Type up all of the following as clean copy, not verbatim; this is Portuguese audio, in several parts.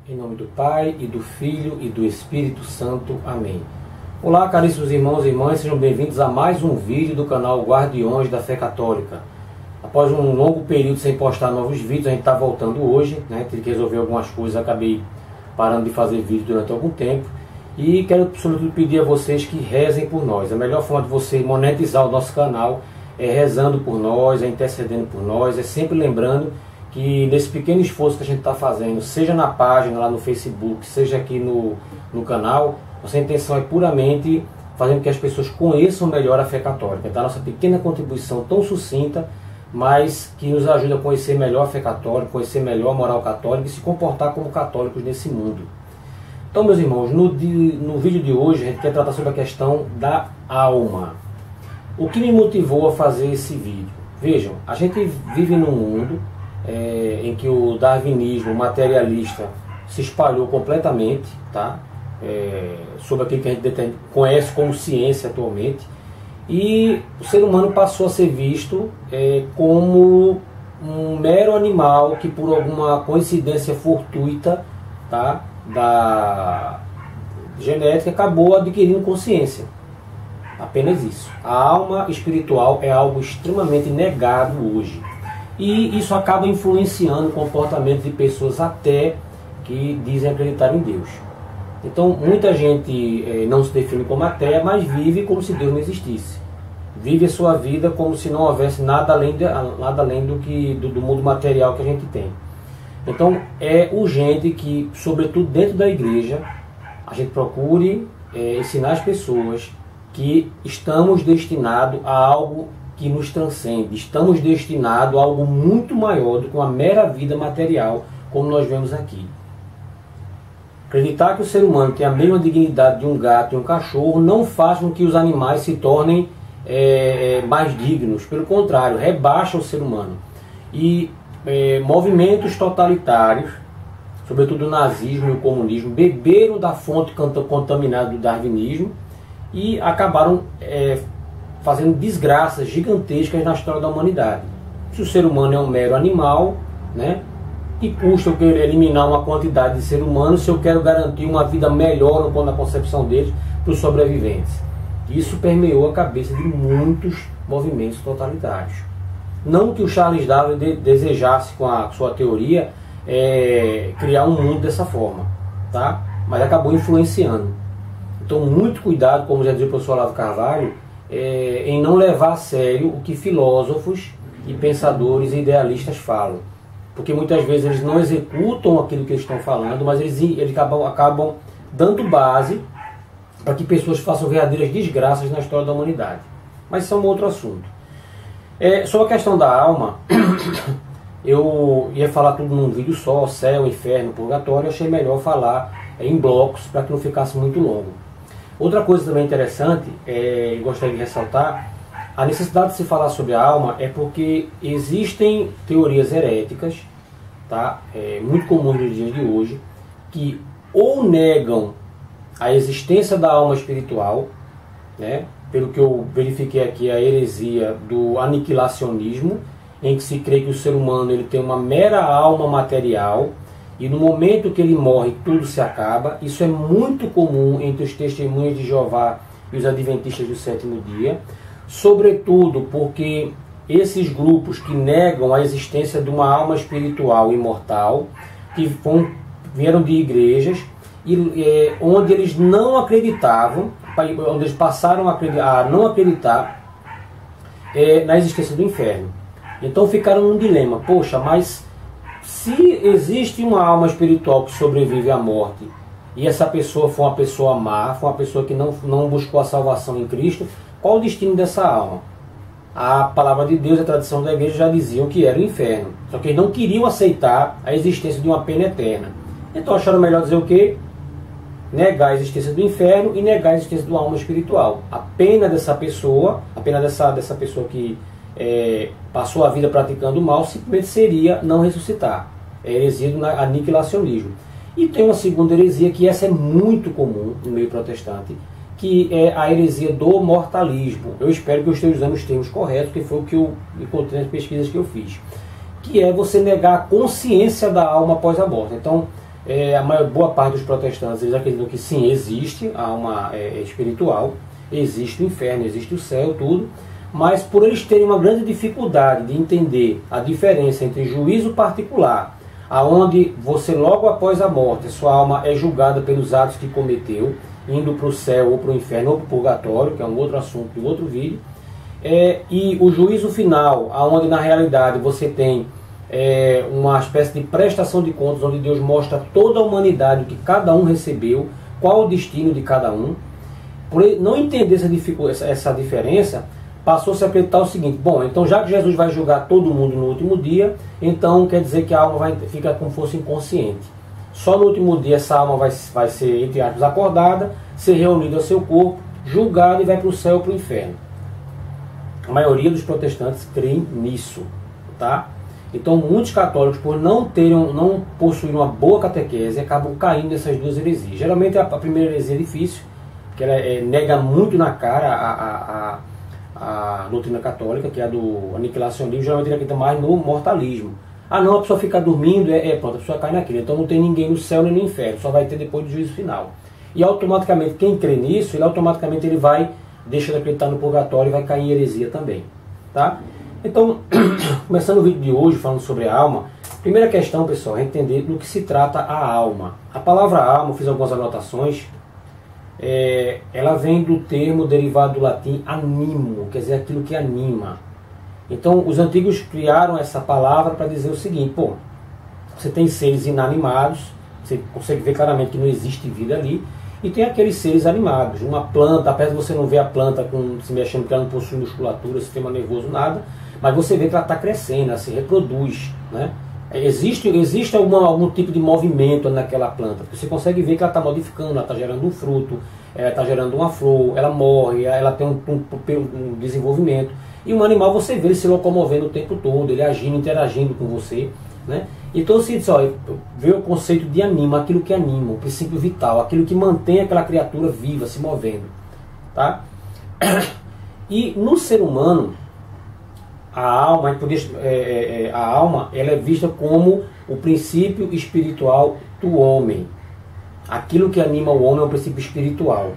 Em nome do Pai, e do Filho, e do Espírito Santo. Amém. Olá, caríssimos irmãos e irmãs, sejam bem-vindos a mais um vídeo do canal Guardiões da Fé Católica. Após um longo período sem postar novos vídeos, a gente está voltando hoje, né? Tive que resolver algumas coisas, acabei parando de fazer vídeo durante algum tempo. E quero, sobretudo, pedir a vocês que rezem por nós. A melhor forma de você monetizar o nosso canal é rezando por nós, é intercedendo por nós, é sempre lembrando que nesse pequeno esforço que a gente está fazendo, seja na página, lá no Facebook, seja aqui no canal, nossa intenção é puramente fazendo que as pessoas conheçam melhor a fé católica. Então, a nossa pequena contribuição tão sucinta, mas que nos ajuda a conhecer melhor a fé católica, conhecer melhor a moral católica e se comportar como católicos nesse mundo. Então, meus irmãos, no vídeo de hoje a gente quer tratar sobre a questão da alma. O que me motivou a fazer esse vídeo? Vejam, a gente vive num mundo em que o darwinismo materialista se espalhou completamente, tá? Sobre aquilo que a gente conhece como ciência atualmente, e o ser humano passou a ser visto como um mero animal que, por alguma coincidência fortuita, tá, da genética, acabou adquirindo consciência. Apenas isso. A alma espiritual é algo extremamente negado hoje. E isso acaba influenciando o comportamento de pessoas até que dizem acreditar em Deus. Então, muita gente não se define como ateia, mas vive como se Deus não existisse. Vive a sua vida como se não houvesse nada além do mundo material que a gente tem. Então, é urgente que, sobretudo dentro da igreja, a gente procure ensinar as pessoas que estamos destinados a algo que nos transcende. Estamos destinados a algo muito maior do que uma mera vida material, como nós vemos aqui. Acreditar que o ser humano tem a mesma dignidade de um gato e um cachorro não faz com que os animais se tornem mais dignos. Pelo contrário, rebaixa o ser humano. E movimentos totalitários, sobretudo o nazismo e o comunismo, beberam da fonte contaminada do darwinismo e acabaram fazendo desgraças gigantescas na história da humanidade. Se o ser humano é um mero animal, né, que custa eu quero eliminar uma quantidade de ser humano se eu quero garantir uma vida melhor na concepção deles para os sobreviventes? Isso permeou a cabeça de muitos movimentos totalitários. Não que o Charles Darwin desejasse, com a sua teoria, criar um mundo dessa forma, tá? Mas acabou influenciando. Então, muito cuidado, como já dizia o professor Olavo Carvalho, em não levar a sério o que filósofos e pensadores e idealistas falam. Porque muitas vezes eles não executam aquilo que eles estão falando, mas eles acabam dando base para que pessoas façam verdadeiras desgraças na história da humanidade. Mas isso é um outro assunto. Sobre a questão da alma, eu ia falar tudo num vídeo só, céu, inferno, purgatório. Eu achei melhor falar em blocos para que não ficasse muito longo. Outra coisa também interessante, gostaria de ressaltar, a necessidade de se falar sobre a alma é porque existem teorias heréticas, tá? Muito comuns nos dias de hoje, que ou negam a existência da alma espiritual, né? Pelo que eu verifiquei aqui, a heresia do aniquilacionismo, em que se crê que o ser humano ele tem uma mera alma material, e no momento que ele morre, tudo se acaba. Isso é muito comum entre os testemunhas de Jeová e os adventistas do sétimo dia, sobretudo porque esses grupos que negam a existência de uma alma espiritual imortal, que vieram de igrejas, onde eles não acreditavam, onde eles passaram a não acreditar na existência do inferno. Então ficaram num dilema: poxa, mas se existe uma alma espiritual que sobrevive à morte, e essa pessoa foi uma pessoa má, foi uma pessoa que não buscou a salvação em Cristo, qual o destino dessa alma? A palavra de Deus e a tradição da igreja já diziam que era o inferno. Só que eles não queriam aceitar a existência de uma pena eterna. Então acharam melhor dizer o quê? Negar a existência do inferno e negar a existência de uma alma espiritual. A pena dessa pessoa, a pena dessa pessoa que passou a vida praticando o mal, simplesmente seria não ressuscitar. É heresia do aniquilacionismo. E tem uma segunda heresia, que essa é muito comum no meio protestante, que é a heresia do mortalismo. Eu espero que eu esteja usando os termos corretos, que foi o que eu encontrei nas pesquisas que eu fiz. Que é você negar a consciência da alma após a morte. Então, Boa parte dos protestantes eles acreditam que sim, existe a alma espiritual, existe o inferno, existe o céu, tudo, mas por eles terem uma grande dificuldade de entender a diferença entre juízo particular, aonde você logo após a morte, sua alma é julgada pelos atos que cometeu, indo para o céu ou para o inferno ou para o purgatório, que é um outro assunto de outro vídeo, e o juízo final, aonde na realidade você tem uma espécie de prestação de contas, onde Deus mostra toda a humanidade, o que cada um recebeu, qual o destino de cada um. Por não entender essa diferença, passou-se a acreditar o seguinte: bom, então já que Jesus vai julgar todo mundo no último dia, então quer dizer que a alma fica como se fosse inconsciente. Só no último dia essa alma vai ser, entre aspas, acordada, ser reunida ao seu corpo, julgada e vai para o céu ou para o inferno. A maioria dos protestantes creem nisso, tá? Então muitos católicos, por não possuírem uma boa catequese, acabam caindo nessas duas heresias. Geralmente a primeira heresia é difícil, que ela nega muito na cara a doutrina católica, que é a do aniquilacionismo. Geralmente ele acredita mais no mortalismo. Ah não, a pessoa fica dormindo, pronto, a pessoa cai naquilo. Então não tem ninguém no céu nem no inferno, só vai ter depois do juízo final. E automaticamente, quem crê nisso, ele vai deixar de acreditar no purgatório e vai cair em heresia também, tá? Então, começando o vídeo de hoje falando sobre a alma, primeira questão, pessoal, é entender do que se trata a alma. A palavra alma, eu fiz algumas anotações, ela vem do termo derivado do latim animo, quer dizer aquilo que anima. Então, os antigos criaram essa palavra para dizer o seguinte: pô, você tem seres inanimados, você consegue ver claramente que não existe vida ali, e tem aqueles seres animados. Uma planta, apesar de você não ver a planta se mexendo, porque ela não possui musculatura, sistema nervoso, nada, mas você vê que ela está crescendo, ela se reproduz, né? Existe algum tipo de movimento naquela planta, porque você consegue ver que ela está modificando, ela está gerando um fruto, ela está gerando uma flor, ela morre, ela tem um desenvolvimento. E um animal você vê ele se locomovendo o tempo todo, ele agindo, interagindo com você, né? Então assim, vê o conceito de anima, aquilo que anima, o princípio vital, aquilo que mantém aquela criatura viva, se movendo, tá? E no ser humano, a alma ela é vista como o princípio espiritual do homem. Aquilo que anima o homem é o princípio espiritual.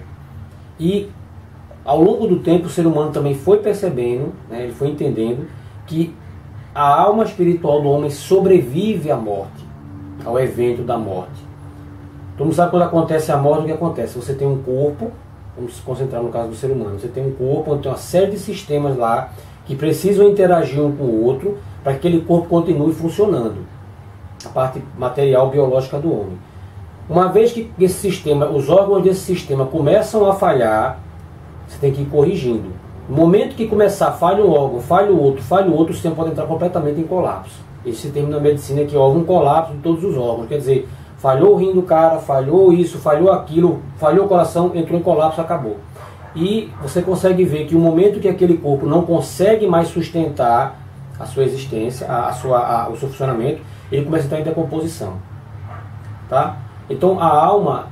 E ao longo do tempo o ser humano também foi percebendo, né, ele foi entendendo que a alma espiritual do homem sobrevive à morte, ao evento da morte. Todo mundo sabe quando acontece a morte, o que acontece? Você tem um corpo, vamos se concentrar no caso do ser humano, você tem um corpo onde tem uma série de sistemas lá que precisam interagir um com o outro para que aquele corpo continue funcionando. A parte material, biológica do homem. Uma vez que esse sistema, os órgãos desse sistema começam a falhar, você tem que ir corrigindo. No momento que começar, falha um órgão, falha o outro, o sistema pode entrar completamente em colapso. Esse termo na medicina é que houve um colapso de todos os órgãos. Quer dizer, falhou o rim do cara, falhou isso, falhou aquilo, falhou o coração, entrou em colapso, acabou. E você consegue ver que o momento que aquele corpo não consegue mais sustentar a sua existência, o seu funcionamento, ele começa a entrar em decomposição. Tá? Então a alma,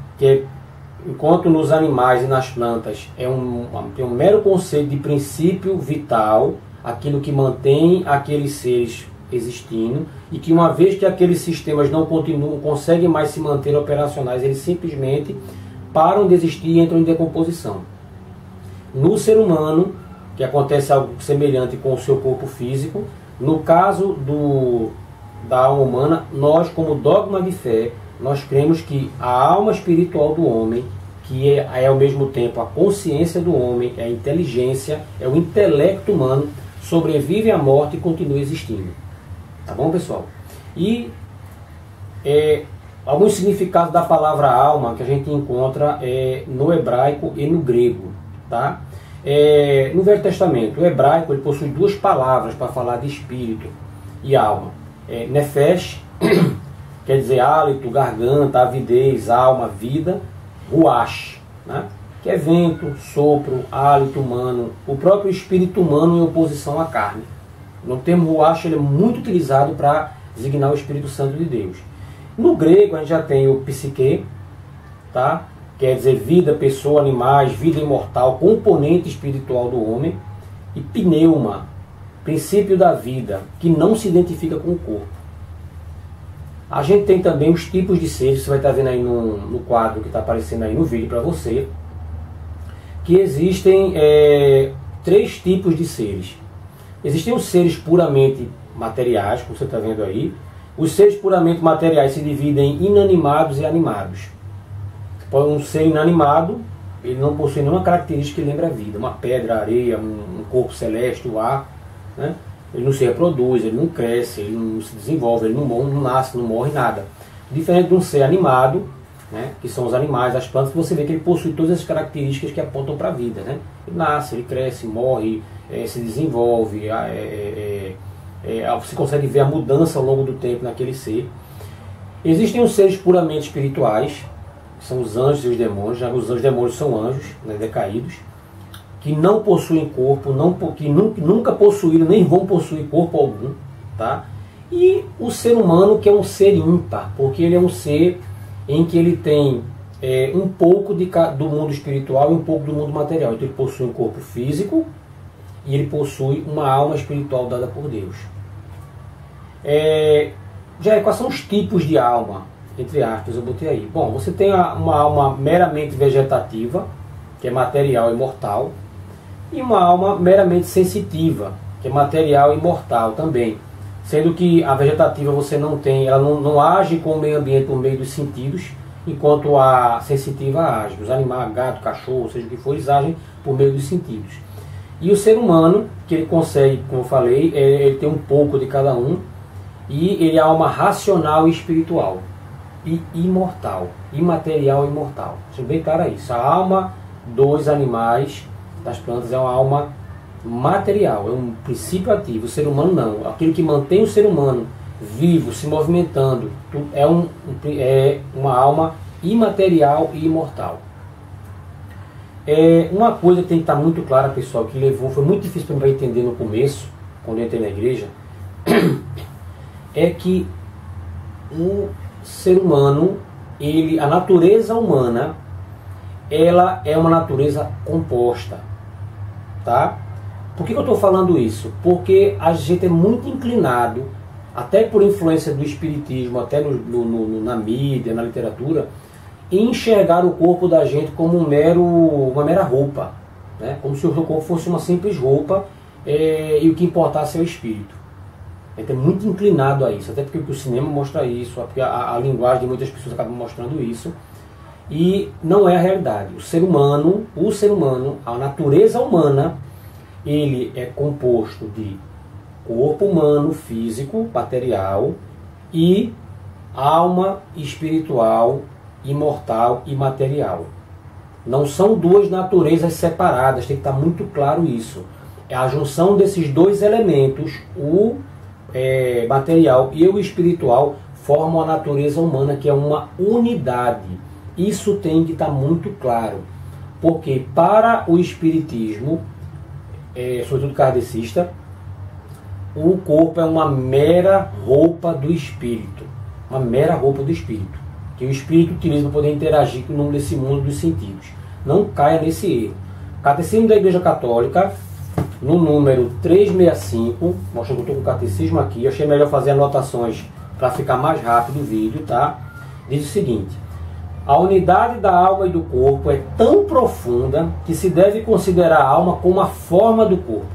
enquanto nos animais e nas plantas tem um mero conceito de princípio vital, aquilo que mantém aqueles seres existindo, e que uma vez que aqueles sistemas não conseguem mais se manter operacionais, eles simplesmente param de existir e entram em decomposição. No ser humano, que acontece algo semelhante com o seu corpo físico, no caso da alma humana, nós, como dogma de fé, nós cremos que a alma espiritual do homem, que é ao mesmo tempo a consciência do homem, é a inteligência, é o intelecto humano, sobrevive à morte e continua existindo. Tá bom, pessoal? E alguns significados da palavra alma que a gente encontra no hebraico e no grego. Tá? No Velho Testamento, o hebraico ele possui duas palavras para falar de espírito e alma. Nefesh, quer dizer hálito, garganta, avidez, alma, vida. Ruach, né? Que é vento, sopro, hálito humano, o próprio espírito humano em oposição à carne. O termo Ruach ele é muito utilizado para designar o Espírito Santo de Deus. No grego a gente já tem o psique, tá? Quer dizer vida, pessoa, animais, vida imortal, componente espiritual do homem. E pneuma, princípio da vida, que não se identifica com o corpo. A gente tem também os tipos de seres, você vai estar vendo aí no quadro que está aparecendo aí no vídeo para você, que existem 3 tipos de seres. Existem os seres puramente materiais, como você está vendo aí. Os seres puramente materiais se dividem em inanimados e animados. Um ser inanimado, ele não possui nenhuma característica que lembre a vida. Uma pedra, areia, um corpo celeste, o ar, né? Ele não se reproduz, ele não cresce, ele não se desenvolve, ele não nasce, não morre, nada. Diferente de um ser animado, né, que são os animais, as plantas, que você vê que ele possui todas as características que apontam para a vida. Né? Ele nasce, ele cresce, morre, se desenvolve, você consegue ver a mudança ao longo do tempo naquele ser. Existem os seres puramente espirituais, que são os anjos e os demônios. Os anjos e demônios são anjos, né, decaídos, que não possuem corpo, que nunca possuíram, nem vão possuir corpo algum. Tá? E o ser humano, que é um ser ímpar, porque ele é um ser em que ele tem um pouco do mundo espiritual e um pouco do mundo material. Então ele possui um corpo físico e ele possui uma alma espiritual dada por Deus. Quais são os tipos de alma? Entre aspas, eu botei aí. Bom, você tem uma alma meramente vegetativa, que é material e mortal, e uma alma meramente sensitiva, que é material e mortal também. Sendo que a vegetativa você não tem, ela não age com o meio ambiente por meio dos sentidos, enquanto a sensitiva age. Os animais, gato, cachorro, seja o que for, eles agem por meio dos sentidos. E o ser humano, que ele consegue, como eu falei, ele tem um pouco de cada um, e ele é alma racional e espiritual, e imortal, imaterial e imortal. Deixa bem claro isso. A alma dos animais, das plantas, é uma alma material, é um princípio ativo. O ser humano não. Aquilo que mantém o ser humano vivo, se movimentando, é uma alma imaterial e imortal. Uma coisa que tem que estar muito clara, pessoal, que foi muito difícil para mim entender no começo, quando eu entrei na igreja, é que o ser humano, a natureza humana, ela é uma natureza composta. Tá? Por que eu estou falando isso? Porque a gente é muito inclinado, até por influência do espiritismo, até na mídia, na literatura, em enxergar o corpo da gente como uma mera roupa, né? Como se o corpo fosse uma simples roupa e o que importasse é o espírito. A gente é muito inclinado a isso, até porque o cinema mostra isso, porque a linguagem de muitas pessoas acaba mostrando isso, e não é a realidade. O ser humano, a natureza humana, ele é composto de corpo humano, físico, material, e alma espiritual, imortal e material. Não são duas naturezas separadas, tem que estar muito claro isso. É a junção desses dois elementos, o material e o espiritual, formam a natureza humana, que é uma unidade. Isso tem que estar muito claro, porque para o espiritismo, sobretudo kardecista, o corpo é uma mera roupa do espírito. Uma mera roupa do espírito. Que o espírito utiliza para poder interagir com esse mundo dos sentidos. Não caia nesse erro. Catecismo da Igreja Católica, no número 365, mostra que eu estou com o catecismo aqui, achei melhor fazer anotações para ficar mais rápido o vídeo, tá? Diz o seguinte: a unidade da alma e do corpo é tão profunda que se deve considerar a alma como a forma do corpo.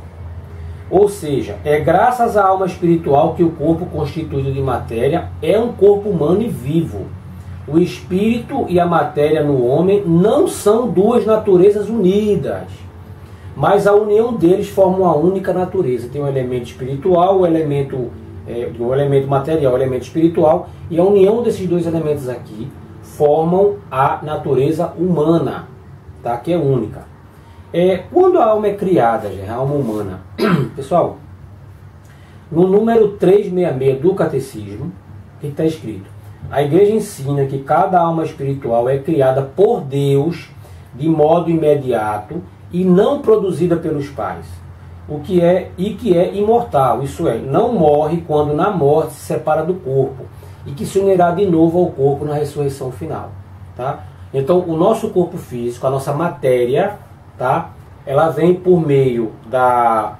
Ou seja, é graças à alma espiritual que o corpo constituído de matéria é um corpo humano e vivo. O espírito e a matéria no homem não são duas naturezas unidas, mas a união deles forma uma única natureza. Tem um elemento espiritual, o elemento material, o elemento espiritual, e a união desses dois elementos aqui formam a natureza humana, tá? Que é única. Quando a alma é criada, a alma humana, pessoal, no número 366 do Catecismo, o que está escrito? A Igreja ensina que cada alma espiritual é criada por Deus de modo imediato e não produzida pelos pais, que é imortal, isso é, não morre quando na morte se separa do corpo, e que se unirá de novo ao corpo na ressurreição final. Tá? Então, o nosso corpo físico, a nossa matéria, tá? Ela vem por meio da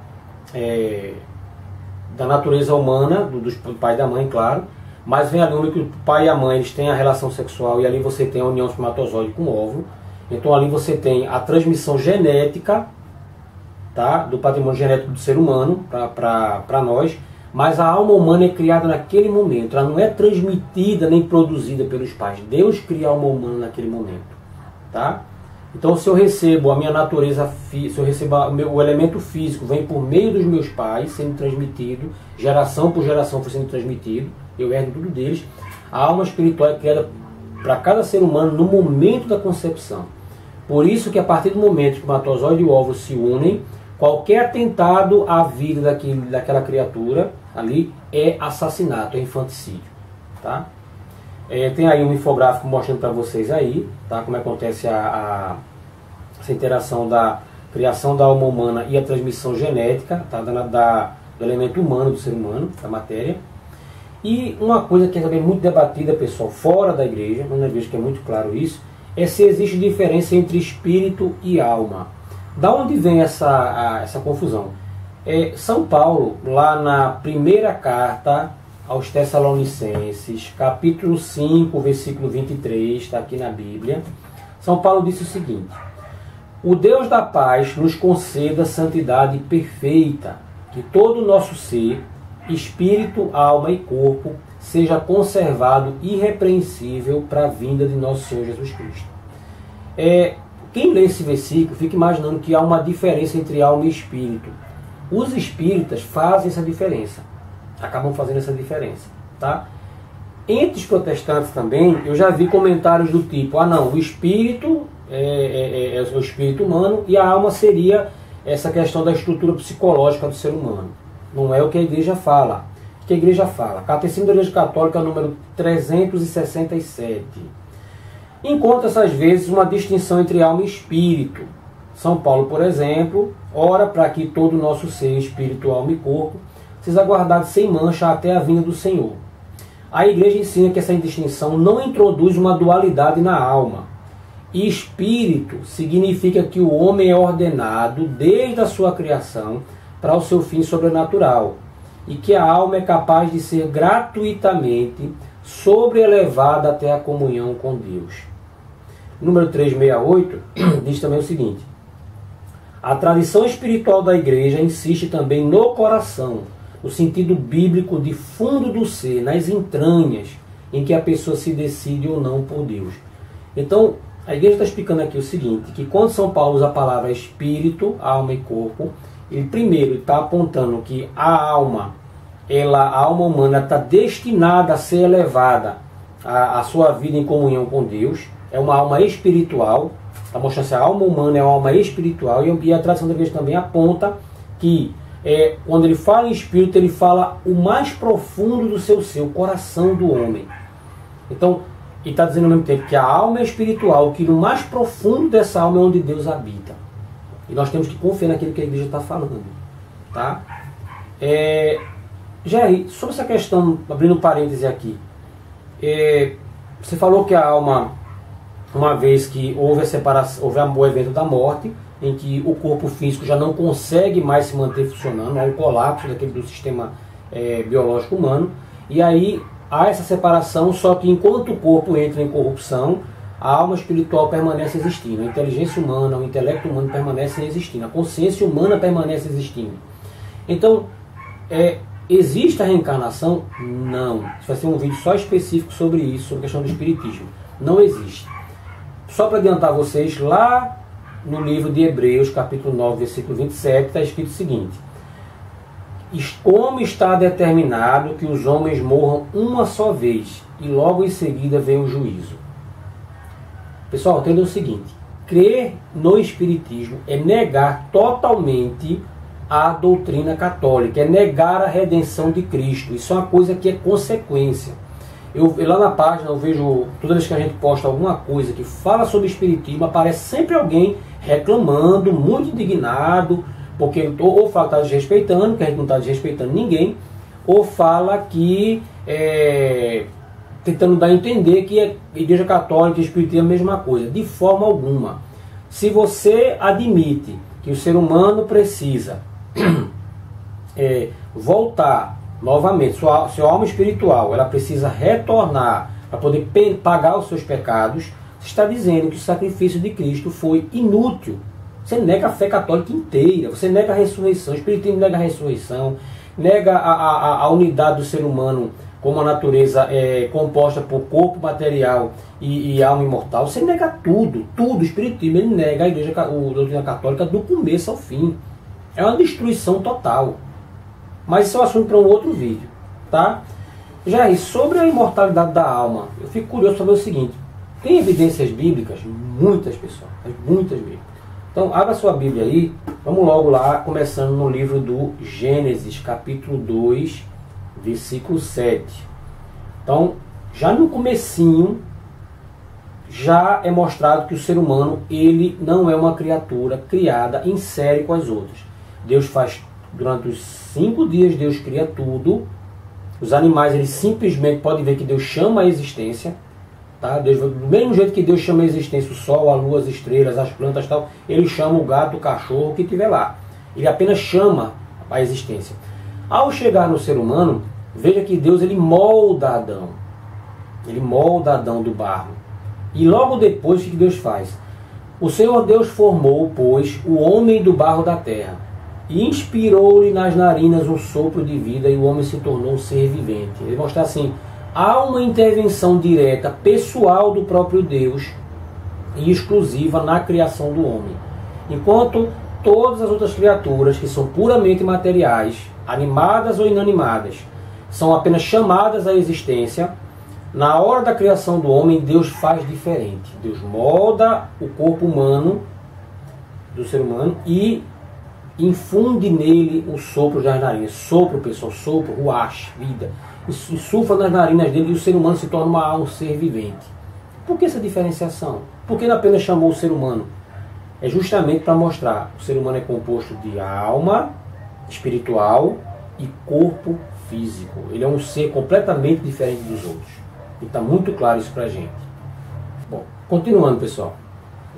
natureza humana, do pai e da mãe, claro, mas vem ali que o pai e a mãe eles têm a relação sexual e ali você tem a união espermatozoide com o óvulo. Então ali você tem a transmissão genética, tá, do patrimônio genético do ser humano para nós, mas a alma humana é criada naquele momento, ela não é transmitida nem produzida pelos pais. Deus cria a alma humana naquele momento, tá? Então se eu recebo a minha natureza, se eu recebo o elemento físico, vem por meio dos meus pais, sendo transmitido, geração por geração foi sendo transmitido, eu herdo tudo deles. A alma espiritual é criada para cada ser humano no momento da concepção. Por isso que a partir do momento que o espermatozoide e o óvulo se unem, qualquer atentado à vida daquela criatura ali é assassinato, é infanticídio, tá? Tem aí um infográfico mostrando para vocês aí, tá? Como acontece essa interação da criação da alma humana e a transmissão genética, tá? Do elemento humano, do ser humano, da matéria. E uma coisa que é também muito debatida, pessoal, fora da igreja, na igreja que é muito claro isso, é se existe diferença entre espírito e alma. Da onde vem essa confusão? São Paulo, lá na primeira carta aos Tessalonicenses, capítulo 5, versículo 23, está aqui na Bíblia, São Paulo disse o seguinte: o Deus da paz nos conceda santidade perfeita, que todo o nosso ser, espírito, alma e corpo, seja conservado irrepreensível para a vinda de nosso Senhor Jesus Cristo. Quem lê esse versículo fica imaginando que há uma diferença entre alma e espírito. Os espíritas fazem essa diferença, acabam fazendo essa diferença, tá? Entre os protestantes também, eu já vi comentários do tipo: ah não, o espírito é o espírito humano e a alma seria essa questão da estrutura psicológica do ser humano. Não é o que a igreja fala. O que a igreja fala? Catecismo da Igreja Católica, número 367. Encontra-se às vezes uma distinção entre alma e espírito. São Paulo, por exemplo, ora para que todo o nosso ser, espírito, alma e corpo, seja guardado sem mancha até a vinda do Senhor. A igreja ensina que essa distinção não introduz uma dualidade na alma. E espírito significa que o homem é ordenado desde a sua criação para o seu fim sobrenatural, e que a alma é capaz de ser gratuitamente sobreelevada até a comunhão com Deus. Número 368 diz também o seguinte: a tradição espiritual da igreja insiste também no coração, no sentido bíblico de fundo do ser, nas entranhas, em que a pessoa se decide ou não por Deus. Então, a igreja está explicando aqui o seguinte, que quando São Paulo usa a palavra espírito, alma e corpo, ele primeiro está apontando que a alma humana está destinada a ser elevada a sua vida em comunhão com Deus, é uma alma espiritual, está mostrando que a alma humana é uma alma espiritual, e a tradição da igreja também aponta que quando ele fala em espírito, ele fala o mais profundo do seu ser, o coração do homem. Então, ele está dizendo ao mesmo tempo que a alma é espiritual, que no mais profundo dessa alma é onde Deus habita. E nós temos que confiar naquilo que a igreja está falando. Tá? Jair, sobre essa questão, abrindo um parêntese aqui, você falou que a alma, uma vez que houve a separação, houve o evento da morte, em que o corpo físico já não consegue mais se manter funcionando, há um colapso do sistema biológico humano, e aí há essa separação, só que enquanto o corpo entra em corrupção, a alma espiritual permanece existindo, a inteligência humana, o intelecto humano permanecem existindo, a consciência humana permanece existindo. Então, existe a reencarnação? Não. Isso vai ser um vídeo só específico sobre isso, sobre a questão do espiritismo. Não existe. Só para adiantar vocês, lá no livro de Hebreus, capítulo 9, versículo 27, está escrito o seguinte: como está determinado que os homens morram uma só vez, e logo em seguida vem o juízo. Pessoal, entendam o seguinte: crer no espiritismo é negar totalmente a doutrina católica, é negar a redenção de Cristo. Isso é uma coisa que é consequência. Lá na página eu vejo, toda vez que a gente posta alguma coisa que fala sobre espiritismo, aparece sempre alguém reclamando, muito indignado, porque ou fala que está desrespeitando, que a gente não está desrespeitando ninguém, ou fala que tentando dar a entender que a Igreja Católica e o Espiritismo é a mesma coisa. De forma alguma. Se você admite que o ser humano precisa voltar novamente, sua alma espiritual, ela precisa retornar para poder pagar os seus pecados, você está dizendo que o sacrifício de Cristo foi inútil. Você nega a fé católica inteira, você nega a ressurreição, o Espiritismo nega a ressurreição, nega a unidade do ser humano como a natureza é composta por corpo material e alma imortal. Você nega tudo, o Espiritismo ele nega a doutrina católica do começo ao fim. É uma destruição total. Mas isso é um assunto para um outro vídeo, tá? Já sobre a imortalidade da alma, eu fico curioso para ver o seguinte: tem evidências bíblicas? Muitas, pessoal, muitas bíblicas. Então, abra sua Bíblia aí, vamos logo lá, começando no livro do Gênesis, capítulo 2, versículo 7. Então, já no comecinho, já é mostrado que o ser humano, ele não é uma criatura criada em série com as outras. Deus faz, durante os 5 dias, Deus cria tudo. Os animais, eles simplesmente podem ver que Deus chama a existência. Tá? Deus, do mesmo jeito que Deus chama a existência, o sol, a lua, as estrelas, as plantas e tal, ele chama o gato, o cachorro, o que tiver lá. Ele apenas chama a existência. Ao chegar no ser humano, veja que Deus ele molda Adão. Ele molda Adão do barro. E logo depois, o que Deus faz? O Senhor Deus formou, pois, o homem do barro da terra, e inspirou-lhe nas narinas um sopro de vida, e o homem se tornou um ser vivente. Ele mostra assim, há uma intervenção direta, pessoal do próprio Deus e exclusiva na criação do homem. Enquanto todas as outras criaturas que são puramente materiais, animadas ou inanimadas, são apenas chamadas à existência, na hora da criação do homem, Deus faz diferente. Deus molda o corpo humano, do ser humano, e infunde nele o sopro das narinas. Sopro, pessoal, sopro, ruach, vida. Insufla nas narinas dele e o ser humano se torna uma alma, um ser vivente. Por que essa diferenciação? Por que ele apenas chamou o ser humano? É justamente para mostrar que o ser humano é composto de alma espiritual e corpo físico. Ele é um ser completamente diferente dos outros. E está muito claro isso para a gente. Bom, continuando, pessoal.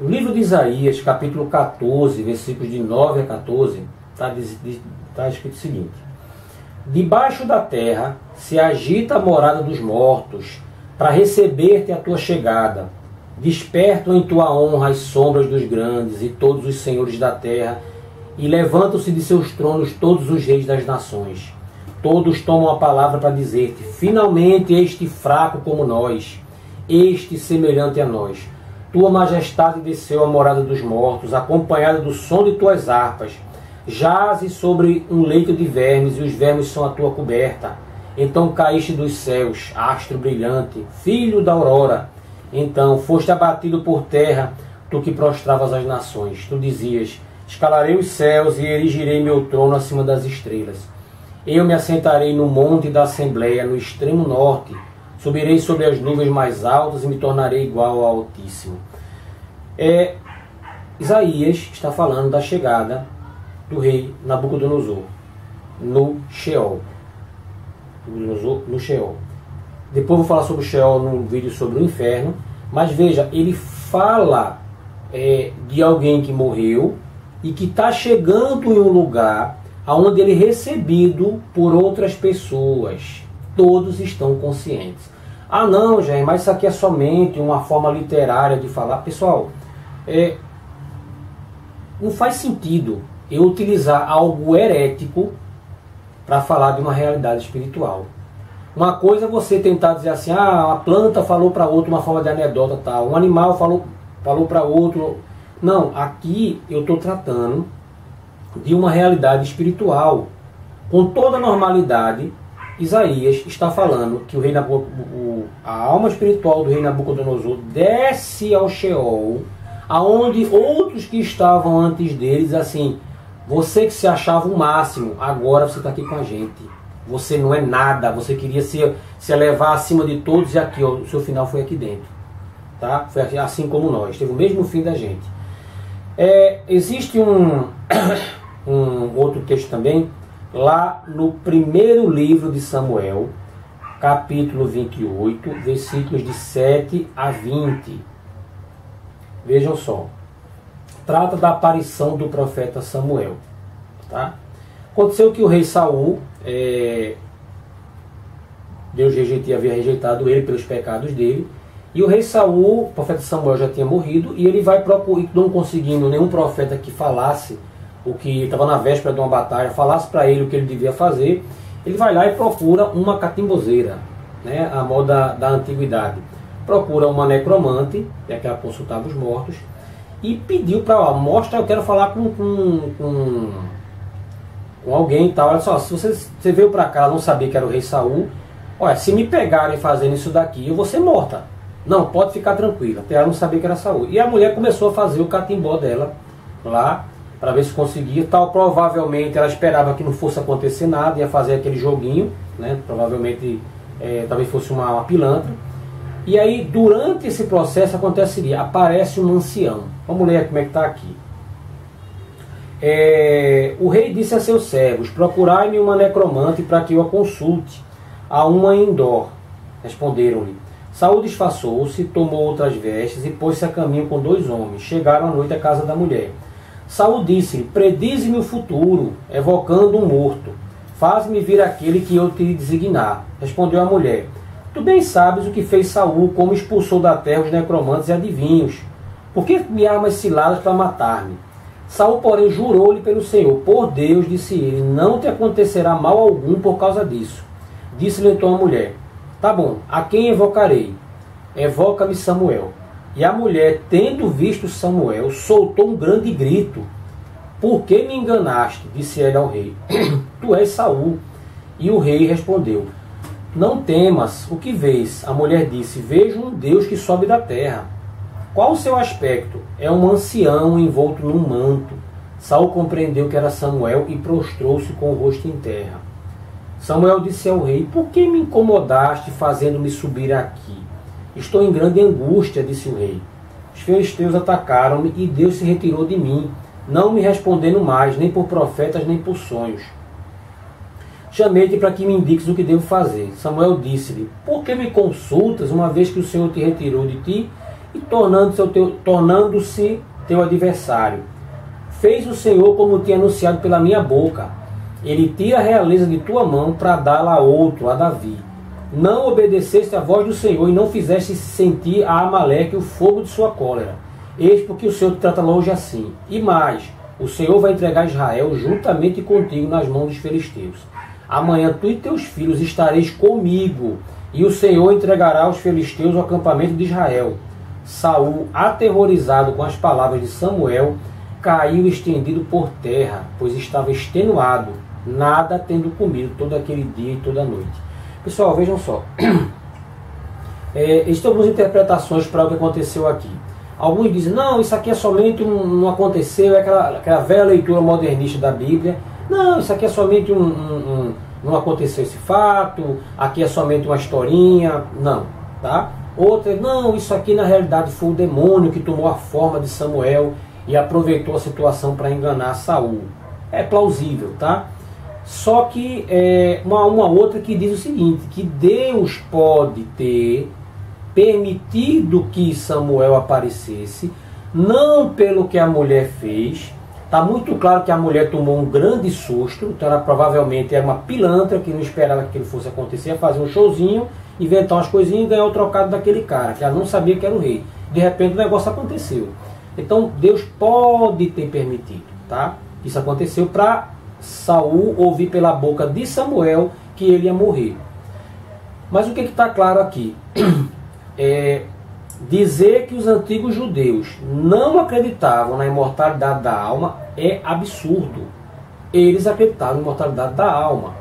No livro de Isaías, capítulo 14, versículos de 9 a 14, está escrito o seguinte: debaixo da terra se agita a morada dos mortos, para receber-te a tua chegada. Despertam em tua honra as sombras dos grandes e todos os senhores da terra, e levantam-se de seus tronos todos os reis das nações. Todos tomam a palavra para dizer-te: finalmente este fraco como nós, este semelhante a nós. Tua majestade desceu à morada dos mortos, acompanhada do som de tuas harpas. Jaze sobre um leito de vermes, e os vermes são a tua coberta. Então caíste dos céus, astro brilhante, filho da aurora. Então foste abatido por terra, tu que prostravas as nações. Tu dizias: escalarei os céus e erigirei meu trono acima das estrelas. Eu me assentarei no monte da Assembleia, no extremo norte. Subirei sobre as nuvens mais altas e me tornarei igual ao Altíssimo. Isaías está falando da chegada do rei Nabucodonosor no Sheol. No Sheol. Depois vou falar sobre o Sheol num vídeo sobre o inferno. Mas veja, ele fala de alguém que morreu e que está chegando em um lugar onde ele é recebido por outras pessoas. Todos estão conscientes. Ah não, Jair, mas isso aqui é somente uma forma literária de falar. Pessoal, não faz sentido eu utilizar algo herético para falar de uma realidade espiritual. Uma coisa é você tentar dizer assim, a planta falou para outro uma forma de anedota tal, um animal falou para outro. Não, aqui eu estou tratando de uma realidade espiritual. Com toda a normalidade, Isaías está falando que a alma espiritual do rei Nabucodonosor desce ao Sheol, aonde outros que estavam antes deles, assim, você que se achava o máximo, agora você está aqui com a gente. Você não é nada, você queria se elevar acima de todos e aqui, ó, o seu final foi aqui dentro. Tá? Foi assim como nós, teve o mesmo fim da gente. Existe um outro texto também, lá no primeiro livro de Samuel, capítulo 28, versículos de 7 a 20. Vejam só. Trata da aparição do profeta Samuel. Tá? Aconteceu que o rei Saul Deus havia rejeitado ele pelos pecados dele. E o rei Saul, o profeta Samuel já tinha morrido, e ele vai procurar, não conseguindo nenhum profeta que falasse o que estava na véspera de uma batalha, falasse para ele o que ele devia fazer. Ele vai lá e procura uma catimbozeira, né, a moda da antiguidade. Procura uma necromante, que é aquela que consultava os mortos, e pediu para, mostra, eu quero falar com alguém e tal. Olha só, se você veio para cá, não sabia que era o rei Saul, olha, se me pegarem fazendo isso daqui, eu vou ser morta. Não, pode ficar tranquila, até ela não sabia que era Saul. E a mulher começou a fazer o catimbó dela lá, para ver se conseguia, tal. Provavelmente ela esperava que não fosse acontecer nada, ia fazer aquele joguinho, né? Provavelmente talvez fosse uma pilantra. E aí, durante esse processo, aconteceria, aparece um ancião. Vamos ler como é que está aqui. O rei disse a seus servos: procurai-me uma necromante para que eu a consulte. A uma em Endor. Responderam-lhe. Saúl disfarçou-se, tomou outras vestes e pôs-se a caminho com 2 homens. Chegaram à noite à casa da mulher. Saúl disse-lhe: predize-me o futuro, evocando um morto. Faz-me vir aquele que eu te designar. Respondeu a mulher: tu bem sabes o que fez Saúl, como expulsou da terra os necromantes e adivinhos. Por que me armas ciladas para matar-me? Saúl, porém, jurou-lhe pelo Senhor: por Deus, disse ele, não te acontecerá mal algum por causa disso. Disse-lhe então a mulher: tá bom, a quem evocarei? Evoca-me Samuel. E a mulher, tendo visto Samuel, soltou um grande grito. Por que me enganaste? Disse ela ao rei. Tu és Saúl. E o rei respondeu: não temas, o que vês? A mulher disse: vejo um Deus que sobe da terra. Qual o seu aspecto? É um ancião envolto num manto. Saúl compreendeu que era Samuel e prostrou-se com o rosto em terra. Samuel disse ao rei: por que me incomodaste fazendo-me subir aqui? Estou em grande angústia, disse o rei. Os filisteus atacaram-me e Deus se retirou de mim, não me respondendo mais, nem por profetas, nem por sonhos. Chamei-te para que me indiques o que devo fazer. Samuel disse-lhe: por que me consultas, uma vez que o Senhor te retirou de ti e tornando-se teu adversário? Fez o Senhor como te anunciado pela minha boca. Ele tira a realeza de tua mão para dá-la a outro, a Davi. Não obedeceste à voz do Senhor e não fizeste sentir a Amaleque o fogo de sua cólera. Eis porque o Senhor te trata longe assim. E mais, o Senhor vai entregar Israel juntamente contigo nas mãos dos filisteus. Amanhã tu e teus filhos estareis comigo, e o Senhor entregará os filisteus ao acampamento de Israel. Saúl, aterrorizado com as palavras de Samuel, caiu estendido por terra, pois estava extenuado, nada tendo comido todo aquele dia e toda a noite. Pessoal, vejam só. Existem algumas interpretações para o que aconteceu aqui. Alguns dizem: não, isso aqui é somente não aconteceu, é aquela velha leitura modernista da Bíblia. Não, isso aqui é somente não aconteceu esse fato, aqui é somente uma historinha. Não, tá? Outra: não, isso aqui na realidade foi o demônio que tomou a forma de Samuel e aproveitou a situação para enganar Saúl. É plausível, tá? Só que uma outra que diz o seguinte, que Deus pode ter permitido que Samuel aparecesse, não pelo que a mulher fez. Está muito claro que a mulher tomou um grande susto, então ela provavelmente era uma pilantra que não esperava que aquilo fosse acontecer, ia fazer um showzinho, inventar umas coisinhas e ganhar o trocado daquele cara, que ela não sabia que era o rei. De repente o negócio aconteceu. Então Deus pode ter permitido, tá? Isso aconteceu para Saúl ouvir pela boca de Samuel que ele ia morrer. Mas o que está claro aqui? Dizer que os antigos judeus não acreditavam na imortalidade da alma é absurdo. Eles acreditavam na imortalidade da alma.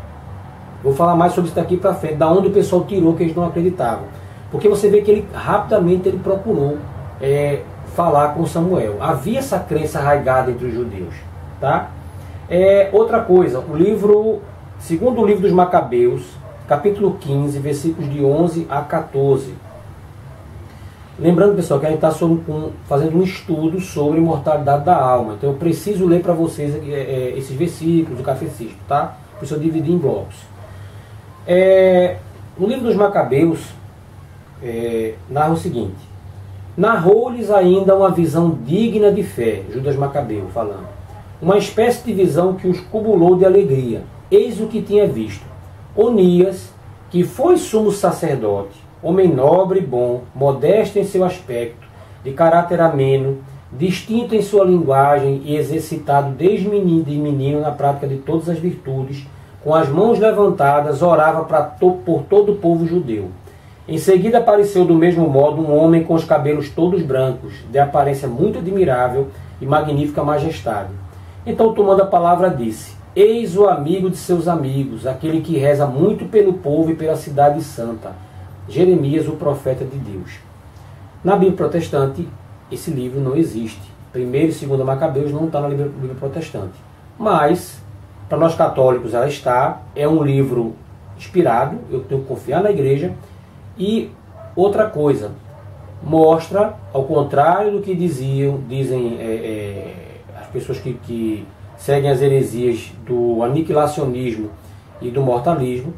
Vou falar mais sobre isso daqui para frente, da onde o pessoal tirou que eles não acreditavam. Porque você vê que ele rapidamente ele procurou falar com Samuel. Havia essa crença arraigada entre os judeus, tá? Outra coisa, segundo o livro dos Macabeus, capítulo 15, versículos de 11 a 14. Lembrando, pessoal, que a gente está fazendo um estudo sobre a imortalidade da alma. Então eu preciso ler para vocês esses versículos do catecismo, tá? Por isso eu dividi em blocos. No livro dos Macabeus, narra o seguinte: narrou-lhes ainda uma visão digna de fé, Judas Macabeu falando, uma espécie de visão que os cumulou de alegria. Eis o que tinha visto: Onias, que foi sumo sacerdote, homem nobre e bom, modesto em seu aspecto, de caráter ameno, distinto em sua linguagem e exercitado desde menino na prática de todas as virtudes, com as mãos levantadas, orava por todo o povo judeu. Em seguida apareceu do mesmo modo um homem com os cabelos todos brancos, de aparência muito admirável e magnífica majestade. Então, tomando a palavra, disse: Eis o amigo de seus amigos, aquele que reza muito pelo povo e pela cidade santa. Jeremias, o profeta de Deus. Na Bíblia protestante, esse livro não existe. 1º e 2º Macabeus não está na Bíblia protestante. Mas, para nós católicos, ela está. É um livro inspirado, eu tenho que confiar na igreja. E outra coisa, mostra, ao contrário do que dizem as pessoas que seguem as heresias do aniquilacionismo e do mortalismo,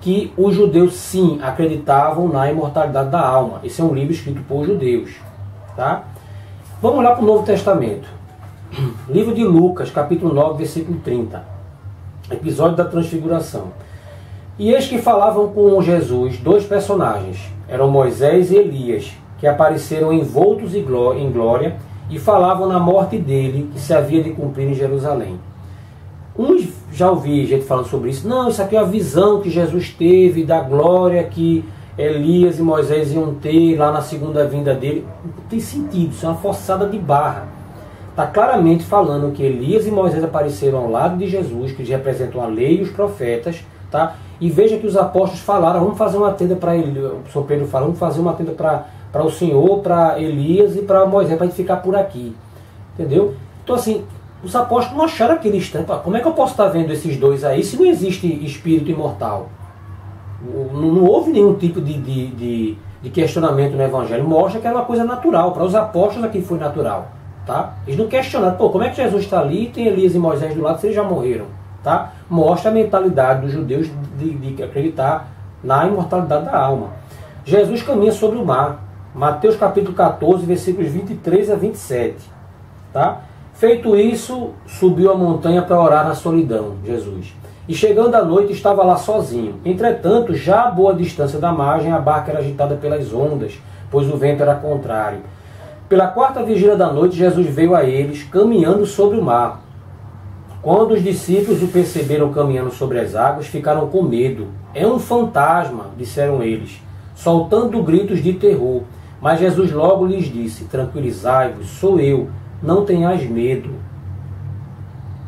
que os judeus sim acreditavam na imortalidade da alma. Esse é um livro escrito por judeus. Tá? Vamos lá para o Novo Testamento. Livro de Lucas, capítulo 9, versículo 30. Episódio da Transfiguração. E eis que falavam com Jesus dois personagens, eram Moisés e Elias, que apareceram envoltos em glória e falavam na morte dele, que se havia de cumprir em Jerusalém. Uns já ouvi gente falando sobre isso. Não, isso aqui é a visão que Jesus teve da glória que Elias e Moisés iam ter lá na segunda vinda dele. Não tem sentido, isso é uma forçada de barra. Está claramente falando que Elias e Moisés apareceram ao lado de Jesus, que representam a lei e os profetas. Tá? E veja que os apóstolos falaram: vamos fazer uma tenda para ele. O São Pedro falou: vamos fazer uma tenda para o Senhor, para Elias e para Moisés, para a gente ficar por aqui. Entendeu? Então, assim, os apóstolos não acharam aquele instante. Como é que eu posso estar vendo esses dois aí se não existe espírito imortal? Não houve nenhum tipo de questionamento no Evangelho. Mostra que era uma coisa natural. Para os apóstolos aquilo foi natural. Tá? Eles não questionaram: pô, como é que Jesus está ali e tem Elias e Moisés do lado se eles já morreram? Tá? Mostra a mentalidade dos judeus de acreditar na imortalidade da alma. Jesus caminha sobre o mar. Mateus capítulo 14, versículos 23 a 27. Tá? Feito isso, subiu a montanha para orar na solidão, Jesus. E chegando à noite, estava lá sozinho. Entretanto, já a boa distância da margem, a barca era agitada pelas ondas, pois o vento era contrário. Pela quarta vigília da noite, Jesus veio a eles, caminhando sobre o mar. Quando os discípulos o perceberam caminhando sobre as águas, ficaram com medo. É um fantasma, disseram eles, soltando gritos de terror. Mas Jesus logo lhes disse: tranquilizai-vos, sou eu, não tenhais medo.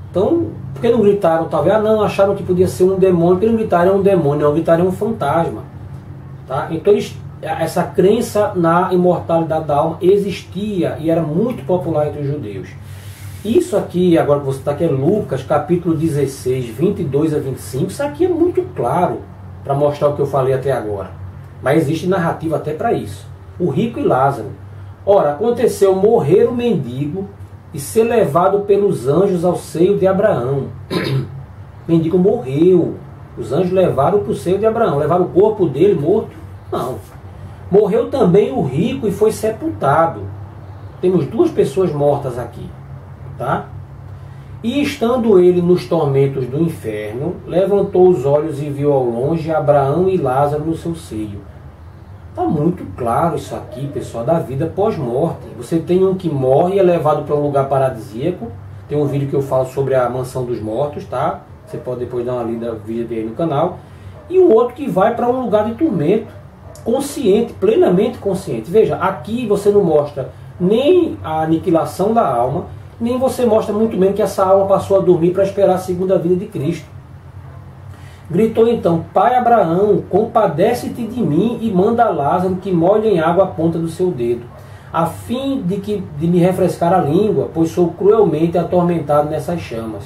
Então, por que não gritaram? Talvez, não, acharam que podia ser um demônio. Por que não gritaram é um demônio? Não, gritaram é um fantasma. Tá? Então, essa crença na imortalidade da alma existia e era muito popular entre os judeus. Isso aqui, agora que você está aqui, é Lucas, capítulo 16, 22 a 25. Isso aqui é muito claro para mostrar o que eu falei até agora. Mas existe narrativa até para isso. O rico e Lázaro. Ora, aconteceu morrer o mendigo e ser levado pelos anjos ao seio de Abraão. O mendigo morreu. Os anjos levaram para o seio de Abraão. Levaram o corpo dele morto? Não. Morreu também o rico e foi sepultado. Temos duas pessoas mortas aqui. Tá? E estando ele nos tormentos do inferno, levantou os olhos e viu ao longe Abraão e Lázaro no seu seio. Está muito claro isso aqui, pessoal, da vida pós-morte. Você tem um que morre e é levado para um lugar paradisíaco. Tem um vídeo que eu falo sobre a mansão dos mortos, tá? Você pode depois dar uma lida, vídeo aí no canal. E o outro que vai para um lugar de tormento, consciente, plenamente consciente. Veja, aqui você não mostra nem a aniquilação da alma, nem você mostra muito bem que essa alma passou a dormir para esperar a segunda vinda de Cristo. Gritou então: Pai Abraão, compadece-te de mim e manda Lázaro que molhe em água a ponta do seu dedo, a fim de me refrescar a língua, pois sou cruelmente atormentado nessas chamas.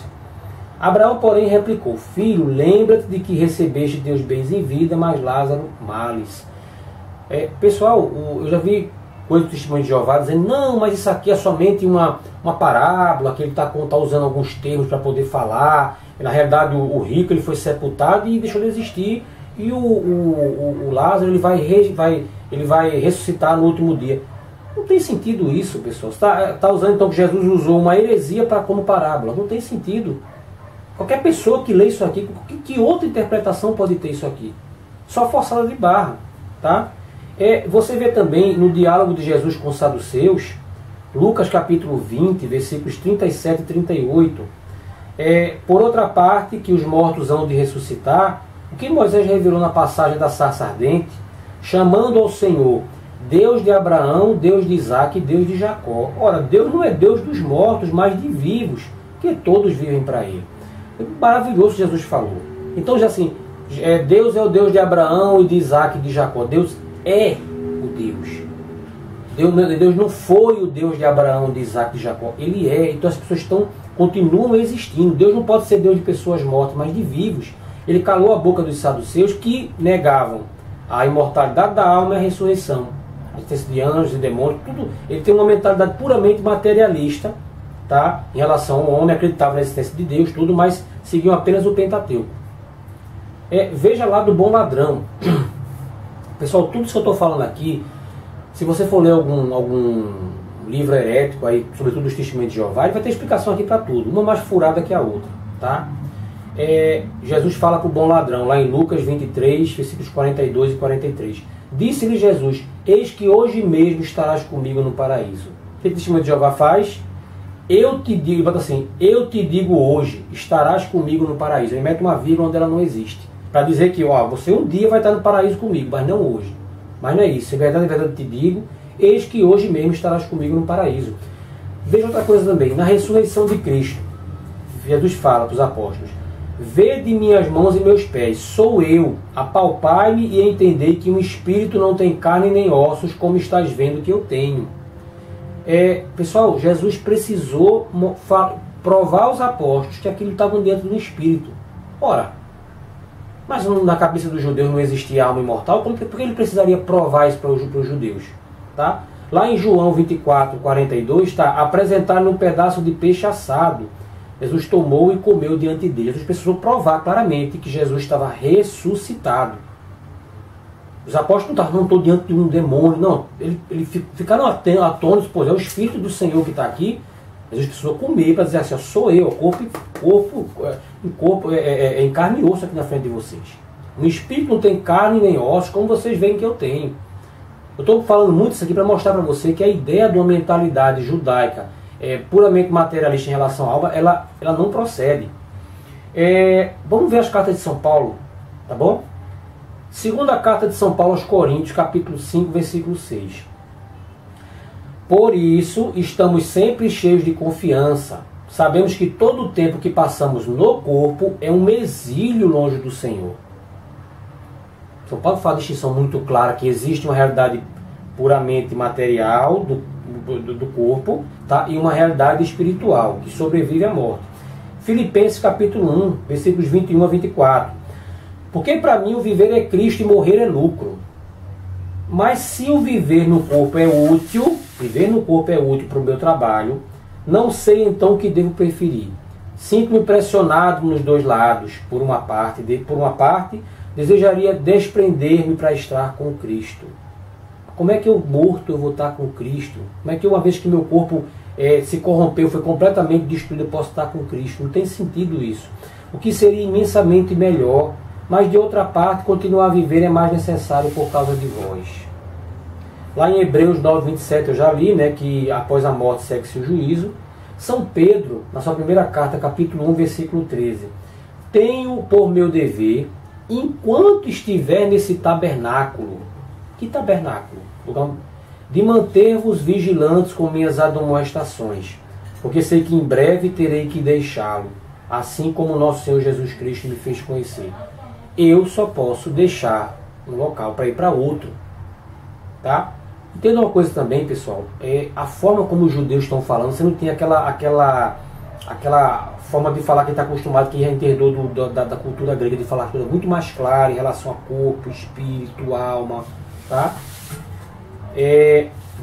Abraão, porém, replicou: Filho, lembra-te de que recebeste teus bens em vida, mas Lázaro males. Pessoal, eu já vi coisa do testemunho de Jeová dizendo: não, mas isso aqui é somente uma parábola, que ele está usando alguns termos para poder falar. Na realidade, o rico ele foi sepultado e deixou de existir, e o Lázaro ele vai ressuscitar no último dia. Não tem sentido isso, pessoal. Está usando então que Jesus usou uma heresia como parábola. Não tem sentido. Qualquer pessoa que lê isso aqui, que outra interpretação pode ter isso aqui? só forçada de barra. Tá? Você vê também no diálogo de Jesus com os saduceus, Lucas capítulo 20, versículos 37 e 38. Por outra parte, que os mortos hão de ressuscitar, o que Moisés revelou na passagem da sarça ardente, chamando ao Senhor Deus de Abraão, Deus de Isaac e Deus de Jacó. Ora, Deus não é Deus dos mortos, mas de vivos, que todos vivem para Ele. Maravilhoso Jesus falou. Então, já assim, Deus é o Deus de Abraão e de Isaac e de Jacó. Deus é o Deus. Deus não foi o Deus de Abraão, de Isaac e de Jacó. Ele é. Então as pessoas continuam existindo. Deus não pode ser Deus de pessoas mortas, mas de vivos. Ele calou a boca dos saduceus que negavam a imortalidade da alma e a ressurreição. A existência de anjos e demônios, tudo. Ele tem uma mentalidade puramente materialista, tá? Em relação ao homem, acreditava na existência de Deus, tudo, mas seguiam apenas o Pentateuco. Veja lá do bom ladrão. Pessoal, tudo isso que eu estou falando aqui, se você for ler algum livro herético, aí, sobretudo os Testemunhos de Jeová, ele vai ter explicação aqui para tudo, uma mais furada que a outra. Tá? Jesus fala para o bom ladrão, lá em Lucas 23, versículos 42 e 43. Disse-lhe Jesus, eis que hoje mesmo estarás comigo no paraíso. O que o Testemunho de Jeová faz? Eu te digo, ele bota assim, eu te digo hoje, estarás comigo no paraíso. Ele mete uma vírgula onde ela não existe. Para dizer que você um dia vai estar no paraíso comigo, mas não hoje. Mas não é isso. Em verdade te digo, eis que hoje mesmo estarás comigo no paraíso. Veja outra coisa também. Na ressurreição de Cristo, Jesus fala para os apóstolos, vede minhas mãos e meus pés, sou eu, apalpai-me e entendei que um espírito não tem carne nem ossos, como estás vendo que eu tenho. Pessoal, Jesus precisou provar aos apóstolos que aquilo estava dentro do espírito. Ora, mas na cabeça dos judeus não existia alma imortal, por que ele precisaria provar isso para os judeus? Tá? Lá em João 24, 42 está, apresentar-lhe um pedaço de peixe assado. Jesus tomou e comeu diante dele. Jesus precisou provar claramente que Jesus estava ressuscitado. Os apóstolos não estão diante de um demônio, não. Eles ficaram atônitos, pois é o Espírito do Senhor que está aqui. Jesus precisou comer para dizer assim, sou eu, corpo em carne e osso aqui na frente de vocês. O Espírito não tem carne nem ossos, como vocês veem que eu tenho. Eu estou falando muito isso aqui para mostrar para você que a ideia de uma mentalidade judaica puramente materialista em relação à alma, ela não procede. Vamos ver as cartas de São Paulo, tá bom? Segunda carta de São Paulo aos Coríntios, capítulo 5, versículo 6. Por isso, estamos sempre cheios de confiança. Sabemos que todo o tempo que passamos no corpo é um exílio longe do Senhor. São Paulo faz uma distinção muito clara que existe uma realidade puramente material do corpo, tá? E uma realidade espiritual que sobrevive à morte. Filipenses capítulo 1, versículos 21 a 24. Porque para mim o viver é Cristo e morrer é lucro. Mas se o viver no corpo é útil para o meu trabalho, não sei então o que devo preferir. Sinto-me pressionado nos dois lados. Por uma parte, desejaria desprender-me para estar com Cristo. Como é que eu morto eu vou estar com Cristo? Como é que uma vez que meu corpo se corrompeu, foi completamente destruído, eu posso estar com Cristo? Não tem sentido isso. O que seria imensamente melhor, mas de outra parte, continuar a viver é mais necessário por causa de vós. Lá em Hebreus 9, 27 eu já li, que após a morte segue-se o juízo. São Pedro, na sua primeira carta, capítulo 1, versículo 13. Tenho por meu dever, enquanto estiver nesse tabernáculo. Que tabernáculo? De manter-vos vigilantes com minhas admoestações, porque sei que em breve terei que deixá-lo, assim como nosso Senhor Jesus Cristo me fez conhecer. Eu só posso deixar um local para ir para outro. Tá? Entenda uma coisa também, pessoal, a forma como os judeus estão falando, você não tem aquela forma de falar que está acostumado, que herdou da cultura grega, de falar coisa muito mais clara em relação a corpo, espírito, alma. Tá?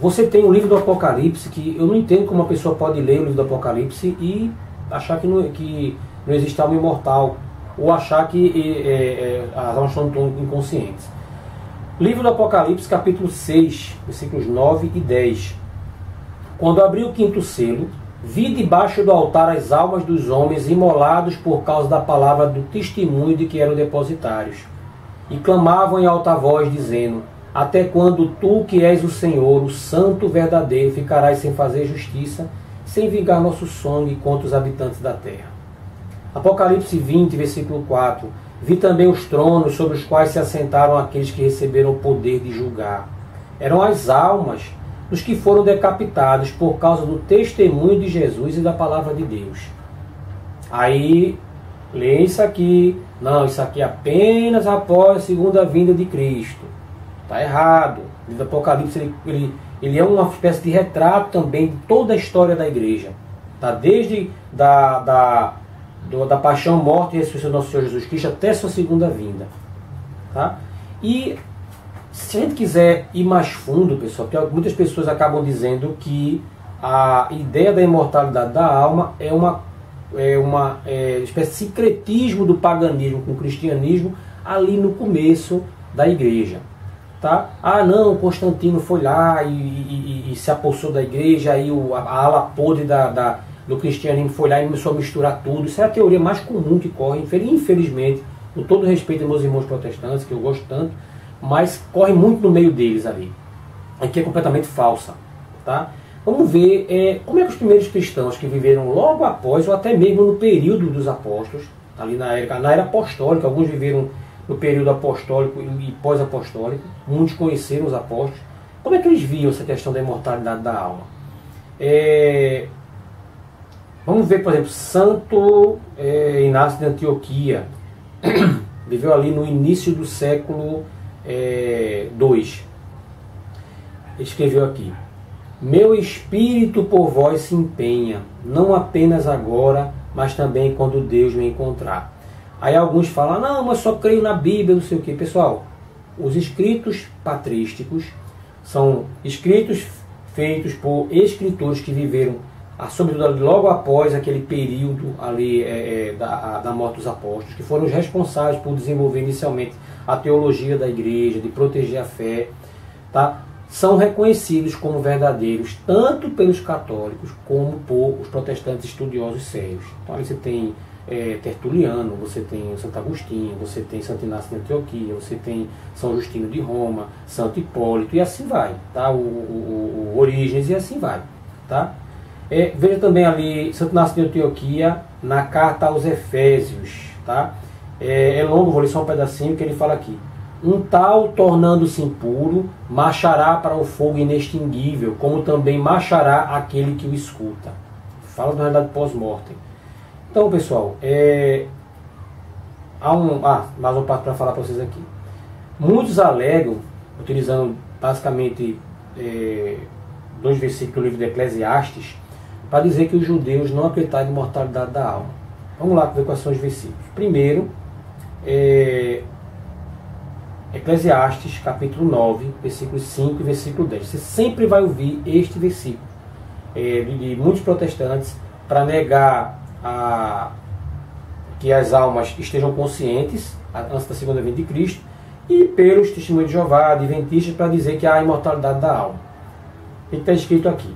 Você tem o livro do Apocalipse, que eu não entendo como uma pessoa pode ler o livro do Apocalipse e achar que não existe alma imortal, ou achar que as almas estão inconscientes. Livro do Apocalipse, capítulo 6, versículos 9 e 10. Quando abri o quinto selo, vi debaixo do altar as almas dos homens imolados por causa da palavra do testemunho de que eram depositários. e clamavam em alta voz, dizendo: até quando tu, que és o Senhor, o Santo verdadeiro, ficarás sem fazer justiça, sem vingar nosso sangue contra os habitantes da terra? Apocalipse 20, versículo 4. Vi também os tronos sobre os quais se assentaram aqueles que receberam o poder de julgar. Eram as almas dos que foram decapitados por causa do testemunho de Jesus e da palavra de Deus. Aí, lê isso aqui. Não, isso aqui é apenas após a segunda vinda de Cristo. Está errado. O livro do Apocalipse ele é uma espécie de retrato também de toda a história da igreja. Tá? Desde da paixão, morte e ressurreição do nosso Senhor Jesus Cristo até sua segunda vinda. Tá? E se a gente quiser ir mais fundo, pessoal, porque muitas pessoas acabam dizendo que a ideia da imortalidade da alma é uma espécie de sincretismo do paganismo com o cristianismo ali no começo da igreja. Tá? Ah, não, Constantino foi lá e se apossou da igreja, aí a ala podre do cristianismo foi lá e começou a misturar tudo. Isso é a teoria mais comum que corre, infelizmente, com todo respeito aos meus irmãos protestantes, que eu gosto tanto, mas corre muito no meio deles ali. Aqui é completamente falsa. Tá? Vamos ver como é que os primeiros cristãos que viveram logo após, ou até mesmo no período dos apóstolos, ali na era apostólica, alguns viveram no período apostólico e pós-apostólico, muitos conheceram os apóstolos. Como é que eles viam essa questão da imortalidade da alma? Vamos ver, por exemplo, Santo Inácio de Antioquia, viveu ali no início do século II. Ele escreveu aqui: meu espírito por vós se empenha, não apenas agora, mas também quando Deus me encontrar. Aí alguns falam: não, mas só creio na Bíblia, não sei o quê. Pessoal, os escritos patrísticos são escritos feitos por escritores que viveram, sobretudo logo após aquele período ali da morte dos apóstolos, que foram os responsáveis por desenvolver inicialmente a teologia da igreja, de proteger a fé, tá? São reconhecidos como verdadeiros tanto pelos católicos como por os protestantes estudiosos sérios. Então ali você tem Tertuliano, você tem Santo Agostinho, você tem Santo Inácio de Antioquia, você tem São Justino de Roma, Santo Hipólito, e assim vai, tá? o Orígenes, e assim vai, tá? Veja também ali Santo Inácio de Antioquia na carta aos Efésios, tá? É longo, vou ler só um pedacinho que ele fala aqui: um tal, tornando-se impuro, marchará para o fogo inextinguível, como também marchará aquele que o escuta. Fala da realidade pós-mortem. Então, pessoal, mais uma parte para falar para vocês aqui. Muitos alegam, utilizando basicamente 2 versículos do livro de Eclesiastes, para dizer que os judeus não acreditavam na imortalidade da alma. Vamos lá ver quais são os versículos. Primeiro, Eclesiastes, capítulo 9, versículos 5 e versículo 10. Você sempre vai ouvir este versículo de muitos protestantes para negar que as almas estejam conscientes antes da segunda vinda de Cristo, e pelos testemunhos de Jeová, adventistas, para dizer que há a imortalidade da alma. O que está escrito aqui?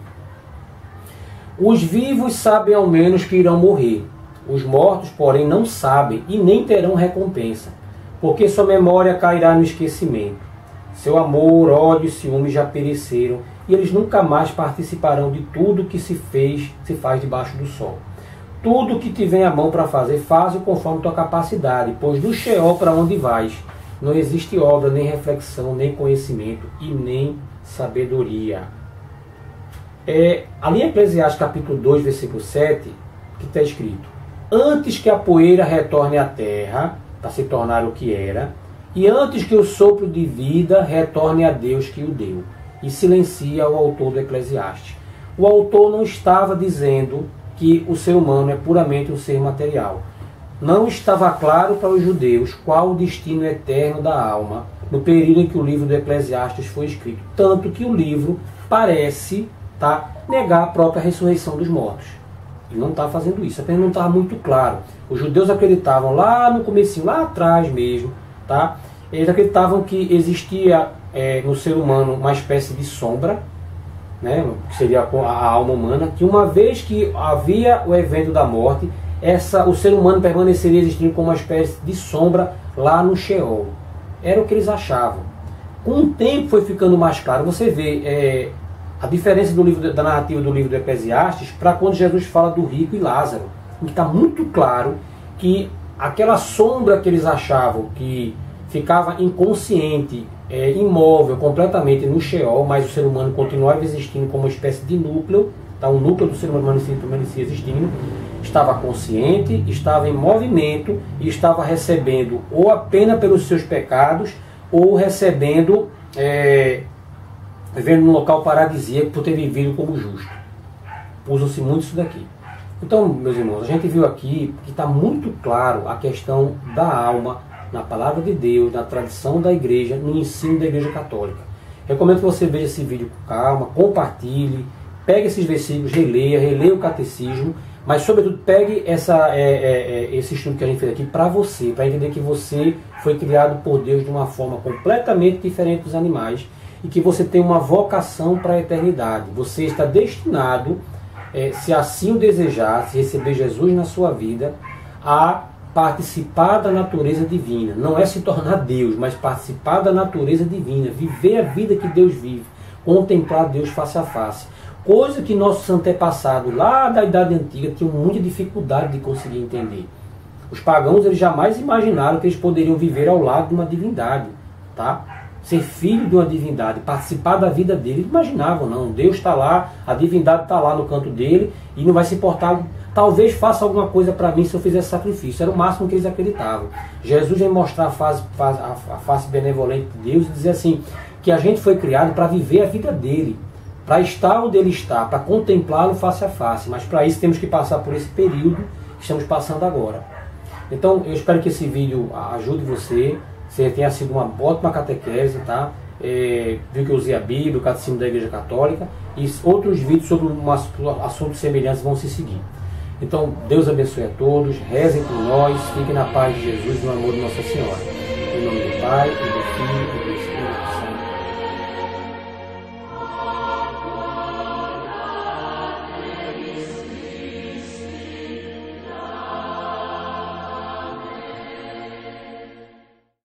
Os vivos sabem ao menos que irão morrer. Os mortos, porém, não sabem e nem terão recompensa, porque sua memória cairá no esquecimento. Seu amor, ódio e ciúme já pereceram, e eles nunca mais participarão de tudo que se faz debaixo do sol. Tudo que tiver a mão para fazer, faz-o conforme tua capacidade, pois do Sheol para onde vais, não existe obra, nem reflexão, nem conhecimento e nem sabedoria. Ali em Eclesiastes capítulo 2, versículo 7, que está escrito: antes que a poeira retorne à terra, para se tornar o que era, e antes que o sopro de vida retorne a Deus que o deu. E silencia o autor do Eclesiastes. O autor não estava dizendo que o ser humano é puramente um ser material. Não estava claro para os judeus qual o destino eterno da alma no período em que o livro do Eclesiastes foi escrito. Tanto que o livro parece negar a própria ressurreição dos mortos. Ele não está fazendo isso, apenas não estava muito claro. Os judeus acreditavam lá no comecinho, lá atrás mesmo, tá? Eles acreditavam que existia no ser humano uma espécie de sombra, né, que seria a alma humana, que uma vez que havia o evento da morte, o ser humano permaneceria existindo como uma espécie de sombra lá no Sheol. era o que eles achavam. Com o tempo foi ficando mais claro. Você vê a diferença da narrativa do livro do Eclesiastes para quando Jesus fala do rico e Lázaro, em que está muito claro que aquela sombra que eles achavam que ficava inconsciente, imóvel, completamente no Sheol, mas o ser humano continuava existindo como uma espécie de núcleo, tá? O núcleo do ser humano permanecia existindo, estava consciente, estava em movimento e estava recebendo ou a pena pelos seus pecados, ou recebendo, vivendo num local paradisíaco por ter vivido como justo. Usa-se muito isso daqui. Então, meus irmãos, a gente viu aqui que está muito claro a questão da alma na palavra de Deus, na tradição da igreja, no ensino da igreja católica. Recomendo que você veja esse vídeo com calma, compartilhe, pegue esses versículos, releia o catecismo, mas sobretudo pegue esse estudo que a gente fez aqui para você, para entender que você foi criado por Deus de uma forma completamente diferente dos animais e que você tem uma vocação para a eternidade. Você está destinado, se assim o desejar, se receber Jesus na sua vida, a participar da natureza divina. Não é se tornar Deus, mas participar da natureza divina, viver a vida que Deus vive, contemplar Deus face a face. Coisa que nossos antepassados lá da Idade Antiga tinham muita dificuldade de conseguir entender. Os pagãos, eles jamais imaginaram que eles poderiam viver ao lado de uma divindade, tá? Ser filho de uma divindade, participar da vida dele. Eles imaginavam, não, Deus está lá, a divindade está lá no canto dele e não vai se importar, talvez faça alguma coisa para mim se eu fizer sacrifício. Era o máximo que eles acreditavam. Jesus vem mostrar a face benevolente de Deus e dizer assim, que a gente foi criado para viver a vida dele, para estar onde ele está, para contemplá-lo face a face. Mas para isso temos que passar por esse período que estamos passando agora. Então eu espero que esse vídeo ajude você. Você tenha sido uma ótima catequese, tá? Viu que eu usei a Bíblia, o Catecismo da Igreja Católica, e outros vídeos sobre assuntos semelhantes vão se seguir. Então, Deus abençoe a todos, rezem por nós, fiquem na paz de Jesus, no amor de Nossa Senhora. Em nome do Pai, e do Filho e do Espírito Santo.